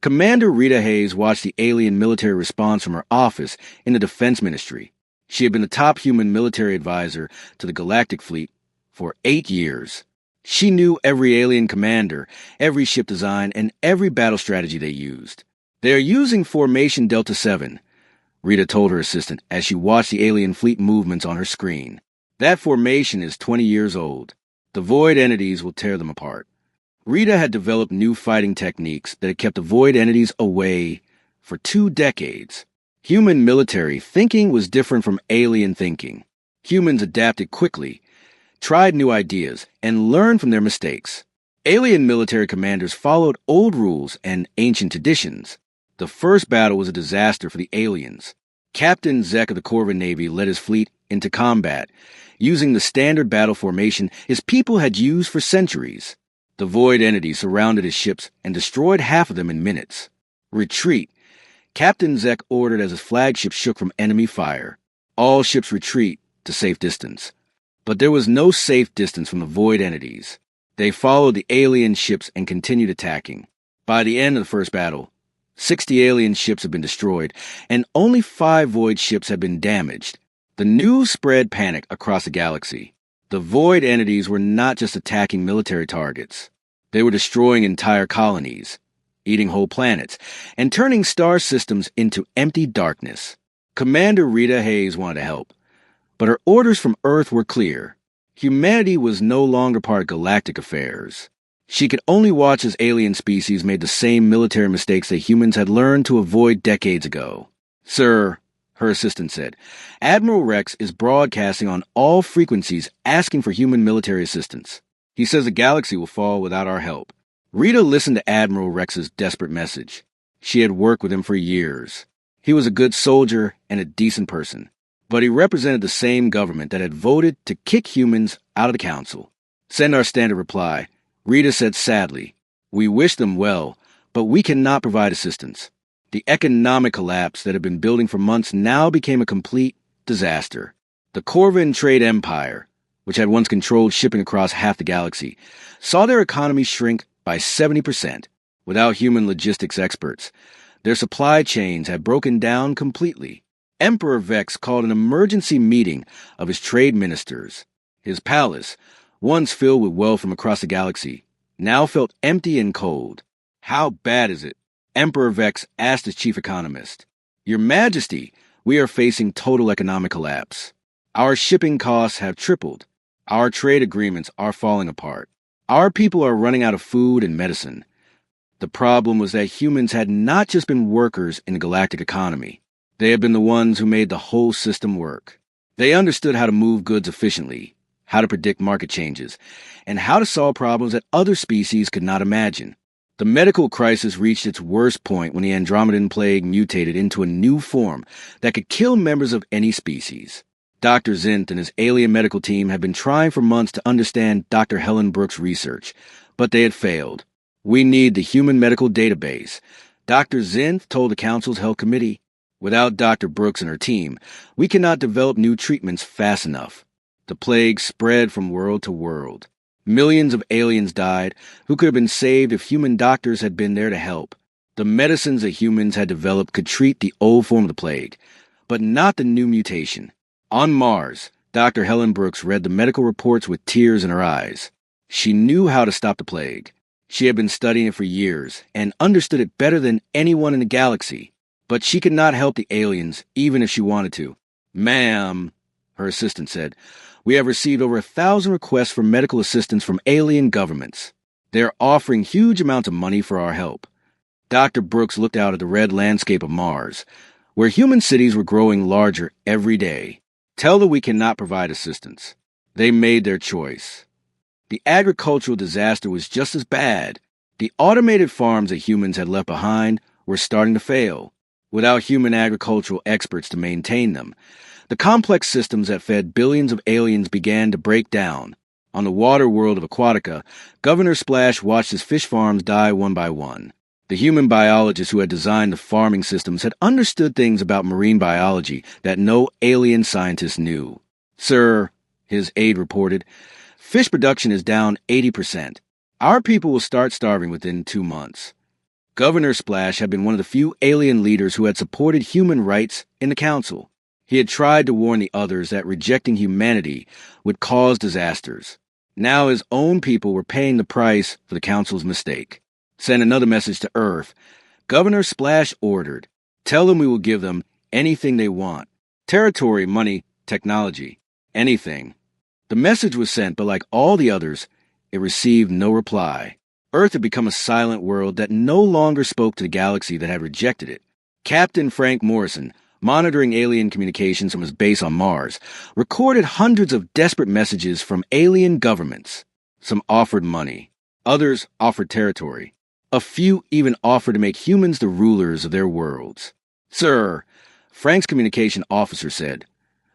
Commander Rita Hayes watched the alien military response from her office in the Defense Ministry. She had been the top human military advisor to the Galactic Fleet for 8 years. She knew every alien commander, every ship design, and every battle strategy they used. They are using Formation Delta 7. Rita told her assistant as she watched the alien fleet movements on her screen. That formation is 20 years old. The void entities will tear them apart. Rita had developed new fighting techniques that had kept the void entities away for 2 decades. Human military thinking was different from alien thinking. Humans adapted quickly, tried new ideas, and learned from their mistakes. Alien military commanders followed old rules and ancient traditions. The first battle was a disaster for the aliens. Captain Zek of the Corvin Navy led his fleet into combat, using the standard battle formation his people had used for centuries. The void entities surrounded his ships and destroyed half of them in minutes. Retreat. Captain Zek ordered as his flagship shook from enemy fire. All ships retreat to safe distance. But there was no safe distance from the void entities. They followed the alien ships and continued attacking. By the end of the first battle, 60 alien ships had been destroyed, and only 5 void ships had been damaged. The news spread panic across the galaxy. The void entities were not just attacking military targets. They were destroying entire colonies, eating whole planets, and turning star systems into empty darkness. Commander Rita Hayes wanted to help, but her orders from Earth were clear. Humanity was no longer part of galactic affairs. She could only watch as alien species made the same military mistakes that humans had learned to avoid decades ago. "Sir," her assistant said, "Admiral Rex is broadcasting on all frequencies asking for human military assistance. He says the galaxy will fall without our help." Rita listened to Admiral Rex's desperate message. She had worked with him for years. He was a good soldier and a decent person, but he represented the same government that had voted to kick humans out of the council. "Send our standard reply," Rita said sadly. "We wish them well, but we cannot provide assistance." The economic collapse that had been building for months now became a complete disaster. The Corvin trade empire, which had once controlled shipping across half the galaxy, saw their economy shrink by 70%. Without human logistics experts, their supply chains had broken down completely. Emperor Vex called an emergency meeting of his trade ministers. His palace, once filled with wealth from across the galaxy, now felt empty and cold. "How bad is it?" Emperor Vex asked his chief economist. "Your Majesty, we are facing total economic collapse. Our shipping costs have tripled. Our trade agreements are falling apart. Our people are running out of food and medicine." The problem was that humans had not just been workers in the galactic economy. They had been the ones who made the whole system work. They understood how to move goods efficiently, how to predict market changes, and how to solve problems that other species could not imagine. The medical crisis reached its worst point when the Andromedan plague mutated into a new form that could kill members of any species. Dr. Zint and his alien medical team had been trying for months to understand Dr. Helen Brooks' research, but they had failed. "We need the human medical database," Dr. Zint told the Council's Health Committee. "Without Dr. Brooks and her team, we cannot develop new treatments fast enough." The plague spread from world to world. Millions of aliens died who could have been saved if human doctors had been there to help. The medicines that humans had developed could treat the old form of the plague, but not the new mutation. On Mars, Dr. Helen Brooks read the medical reports with tears in her eyes. She knew how to stop the plague. She had been studying it for years and understood it better than anyone in the galaxy. But she could not help the aliens, even if she wanted to. "Ma'am," her assistant said, "we have received over 1,000 requests for medical assistance from alien governments. They are offering huge amounts of money for our help." Dr. Brooks looked out at the red landscape of Mars, where human cities were growing larger every day. "Tell them we cannot provide assistance." They made their choice. The agricultural disaster was just as bad. The automated farms that humans had left behind were starting to fail, without human agricultural experts to maintain them. The complex systems that fed billions of aliens began to break down. On the water world of Aquatica, Governor Splash watched his fish farms die one by one. The human biologists who had designed the farming systems had understood things about marine biology that no alien scientist knew. "Sir," his aide reported, "fish production is down 80%. Our people will start starving within 2 months." Governor Splash had been one of the few alien leaders who had supported human rights in the council. He had tried to warn the others that rejecting humanity would cause disasters. Now his own people were paying the price for the council's mistake. "Send another message to Earth," Governor Splash ordered. "Tell them we will give them anything they want. Territory, money, technology, anything. The message was sent, but like all the others, it received no reply. Earth had become a silent world that no longer spoke to the galaxy that had rejected it. Captain Frank Morrison, monitoring alien communications from his base on Mars, recorded hundreds of desperate messages from alien governments. Some offered money. Others offered territory. A few even offered to make humans the rulers of their worlds. "Sir," Frank's communication officer said,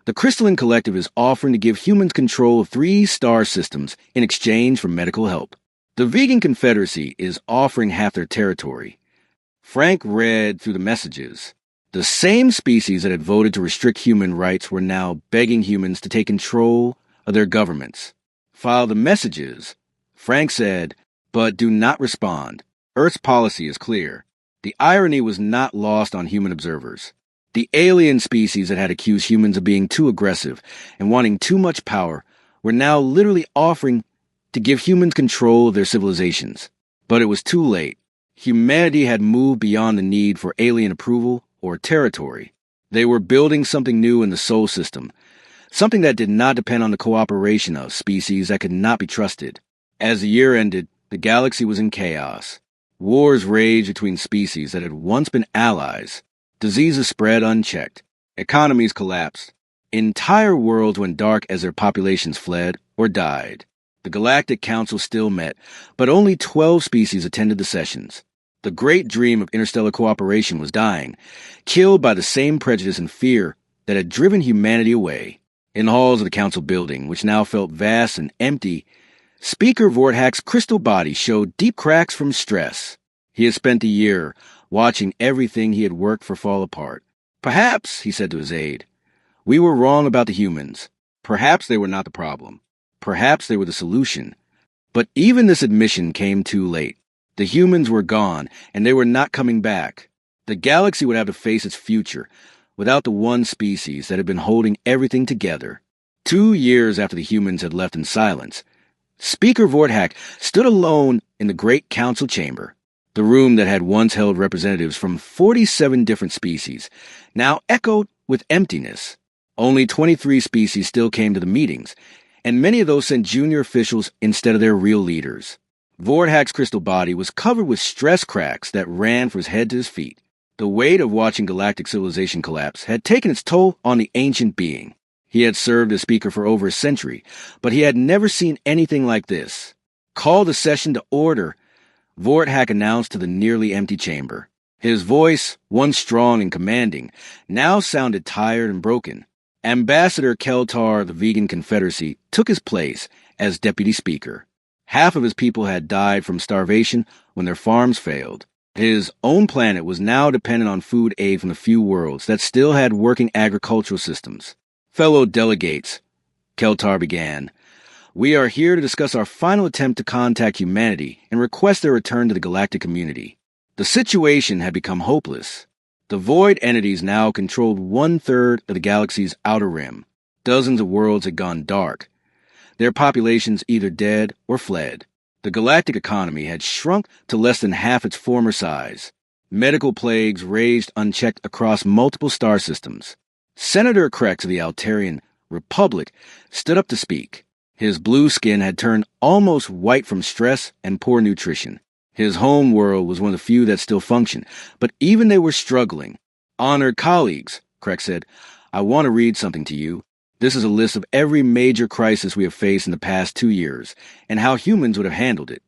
"the Crystalline Collective is offering to give humans control of 3 star systems in exchange for medical help. The Vegan Confederacy is offering half their territory." Frank read through the messages. The same species that had voted to restrict human rights were now begging humans to take control of their governments. "File the messages," Frank said, "but do not respond. Earth's policy is clear." The irony was not lost on human observers. The alien species that had accused humans of being too aggressive and wanting too much power were now literally offering to give humans control of their civilizations. But it was too late. Humanity had moved beyond the need for alien approval or territory. They were building something new in the Sol system, something that did not depend on the cooperation of species that could not be trusted. As the year ended, the galaxy was in chaos. Wars raged between species that had once been allies. Diseases spread unchecked. Economies collapsed. Entire worlds went dark as their populations fled or died. The Galactic Council still met, but only 12 species attended the sessions. The great dream of interstellar cooperation was dying, killed by the same prejudice and fear that had driven humanity away. In the halls of the council building, which now felt vast and empty, Speaker Vorthak's crystal body showed deep cracks from stress. He had spent a year watching everything he had worked for fall apart. "Perhaps," he said to his aide, "we were wrong about the humans. Perhaps they were not the problem. Perhaps they were the solution." But even this admission came too late. The humans were gone, and they were not coming back. The galaxy would have to face its future without the one species that had been holding everything together. 2 years after the humans had left in silence, Speaker Vorthak stood alone in the great council chamber. The room that had once held representatives from 47 different species now echoed with emptiness. Only 23 species still came to the meetings, and many of those sent junior officials instead of their real leaders. Vorthak's crystal body was covered with stress cracks that ran from his head to his feet. The weight of watching galactic civilization collapse had taken its toll on the ancient being. He had served as speaker for over a century, but he had never seen anything like this. "Call the session to order," Vorthak announced to the nearly empty chamber. His voice, once strong and commanding, now sounded tired and broken. Ambassador Keltar of the Vegan Confederacy took his place as deputy speaker. Half of his people had died from starvation when their farms failed. His own planet was now dependent on food aid from the few worlds that still had working agricultural systems. "Fellow delegates," Keltar began, "we are here to discuss our final attempt to contact humanity and request their return to the galactic community." The situation had become hopeless. The void entities now controlled 1/3 of the galaxy's outer rim. Dozens of worlds had gone dark, their populations either dead or fled. The galactic economy had shrunk to less than half its former size. Medical plagues raged unchecked across multiple star systems. Senator Krex of the Altarian Republic stood up to speak. His blue skin had turned almost white from stress and poor nutrition. His home world was one of the few that still functioned, but even they were struggling. "Honored colleagues," Krex said, "I want to read something to you. This is a list of every major crisis we have faced in the past 2 years, and how humans would have handled it."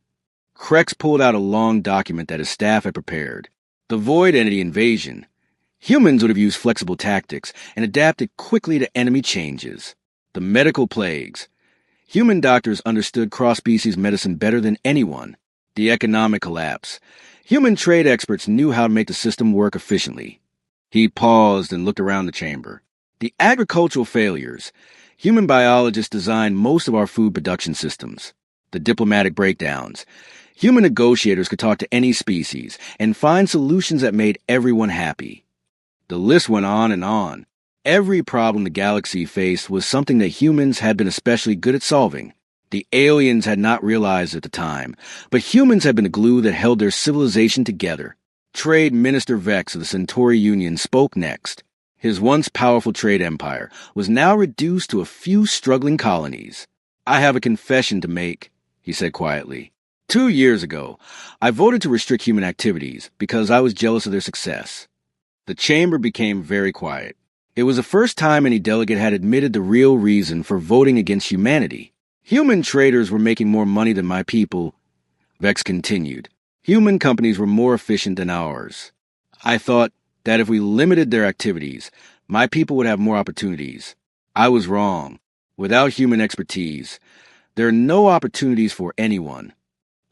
Krex pulled out a long document that his staff had prepared. The void entity invasion. Humans would have used flexible tactics and adapted quickly to enemy changes. The medical plagues. Human doctors understood cross-species medicine better than anyone. The economic collapse. Human trade experts knew how to make the system work efficiently. He paused and looked around the chamber. The agricultural failures. Human biologists designed most of our food production systems. The diplomatic breakdowns. Human negotiators could talk to any species and find solutions that made everyone happy. The list went on and on. Every problem the galaxy faced was something that humans had been especially good at solving. The aliens had not realized at the time, but humans had been the glue that held their civilization together. Trade Minister Vex of the Centauri Union spoke next. His once powerful trade empire was now reduced to a few struggling colonies. "I have a confession to make," he said quietly. 2 years ago, I voted to restrict human activities because I was jealous of their success. The chamber became very quiet. It was the first time any delegate had admitted the real reason for voting against humanity. "Human traders were making more money than my people," Vex continued. "Human companies were more efficient than ours. I thought that if we limited their activities, my people would have more opportunities. I was wrong. Without human expertise, there are no opportunities for anyone."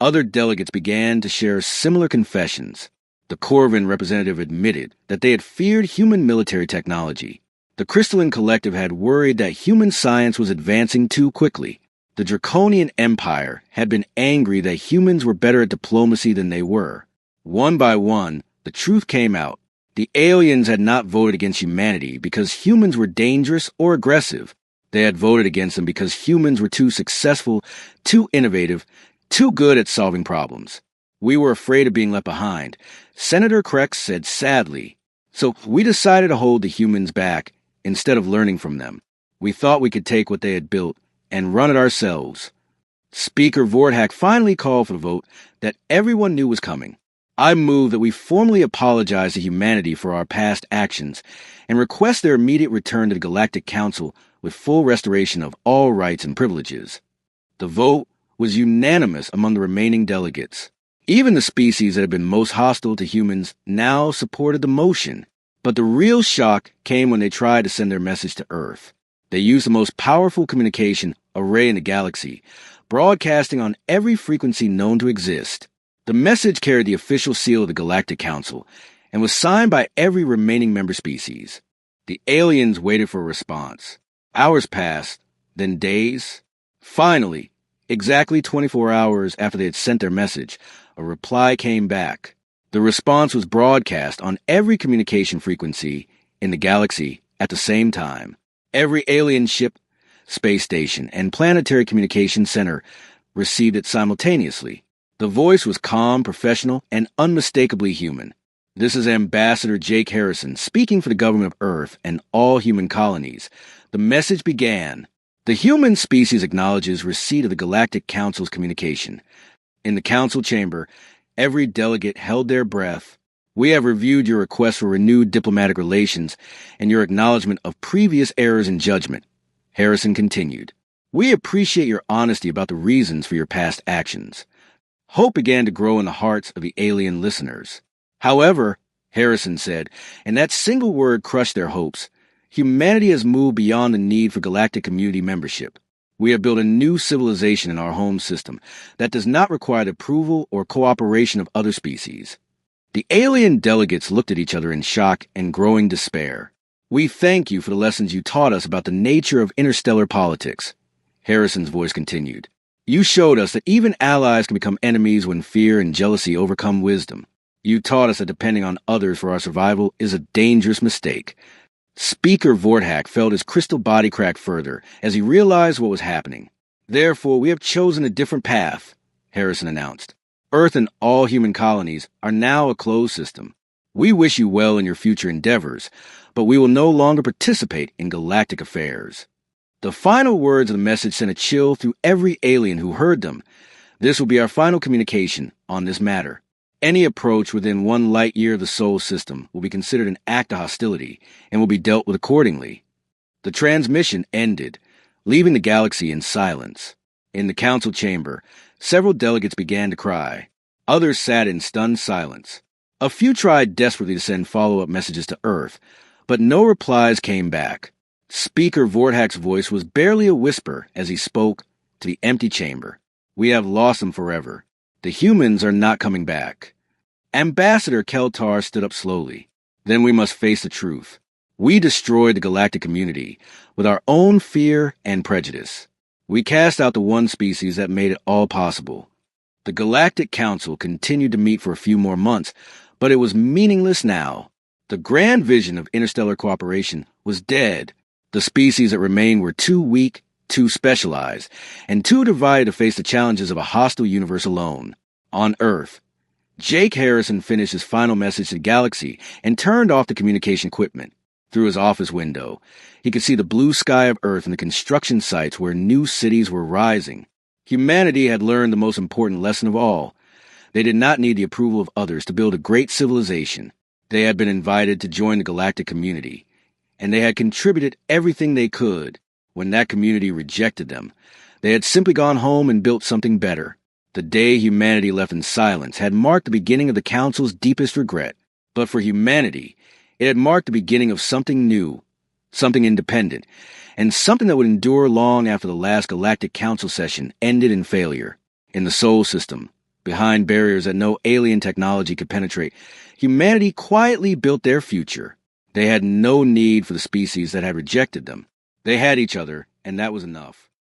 Other delegates began to share similar confessions. The Corvin representative admitted that they had feared human military technology. The Crystalline Collective had worried that human science was advancing too quickly. The Draconian Empire had been angry that humans were better at diplomacy than they were. One by one, the truth came out. The aliens had not voted against humanity because humans were dangerous or aggressive. They had voted against them because humans were too successful, too innovative, too good at solving problems. "We were afraid of being left behind," Senator Krex said sadly. "So we decided to hold the humans back instead of learning from them. We thought we could take what they had built and run it ourselves." Speaker Vorthak finally called for the vote that everyone knew was coming. "I move that we formally apologize to humanity for our past actions and request their immediate return to the Galactic Council with full restoration of all rights and privileges." The vote was unanimous among the remaining delegates. Even the species that had been most hostile to humans now supported the motion. But the real shock came when they tried to send their message to Earth. They used the most powerful communication array in the galaxy, broadcasting on every frequency known to exist. The message carried the official seal of the Galactic Council and was signed by every remaining member species. The aliens waited for a response. Hours passed, then days. Finally, exactly 24 hours after they had sent their message, a reply came back. The response was broadcast on every communication frequency in the galaxy at the same time. Every alien ship, space station, and planetary communication center received it simultaneously. The voice was calm, professional, and unmistakably human. "This is Ambassador Jake Harrison speaking for the government of Earth and all human colonies." The message began. "The human species acknowledges receipt of the Galactic Council's communication." In the council chamber, every delegate held their breath. "We have reviewed your request for renewed diplomatic relations and your acknowledgement of previous errors in judgment," Harrison continued. "We appreciate your honesty about the reasons for your past actions." Hope began to grow in the hearts of the alien listeners. "However," Harrison said, and that single word crushed their hopes, "humanity has moved beyond the need for galactic community membership. We have built a new civilization in our home system that does not require the approval or cooperation of other species." The alien delegates looked at each other in shock and growing despair. "We thank you for the lessons you taught us about the nature of interstellar politics," Harrison's voice continued. "You showed us that even allies can become enemies when fear and jealousy overcome wisdom. You taught us that depending on others for our survival is a dangerous mistake." Speaker Vorthak felt his crystal body crack further as he realized what was happening. "Therefore, we have chosen a different path," Harrison announced. "Earth and all human colonies are now a closed system. We wish you well in your future endeavors, but we will no longer participate in galactic affairs." The final words of the message sent a chill through every alien who heard them. "This will be our final communication on this matter. Any approach within 1 light year of the Sol system will be considered an act of hostility and will be dealt with accordingly." The transmission ended, leaving the galaxy in silence. In the council chamber, several delegates began to cry. Others sat in stunned silence. A few tried desperately to send follow-up messages to Earth, but no replies came back. Speaker Vorthak's voice was barely a whisper as he spoke to the empty chamber. "We have lost them forever. The humans are not coming back." Ambassador Keltar stood up slowly. "Then we must face the truth. We destroyed the galactic community with our own fear and prejudice. We cast out the one species that made it all possible." The Galactic Council continued to meet for a few more months, but it was meaningless now. The grand vision of interstellar cooperation was dead. The species that remained were too weak, too specialized, and too divided to face the challenges of a hostile universe alone. On Earth, Jake Harrison finished his final message to the galaxy and turned off the communication equipment. Through his office window, he could see the blue sky of Earth and the construction sites where new cities were rising. Humanity had learned the most important lesson of all. They did not need the approval of others to build a great civilization. They had been invited to join the galactic community, and they had contributed everything they could. When that community rejected them, they had simply gone home and built something better. The day humanity left in silence had marked the beginning of the Council's deepest regret. But for humanity, it had marked the beginning of something new, something independent, and something that would endure long after the last Galactic Council session ended in failure. In the Sol system, behind barriers that no alien technology could penetrate, humanity quietly built their future. They had no need for the species that had rejected them. They had each other, and that was enough.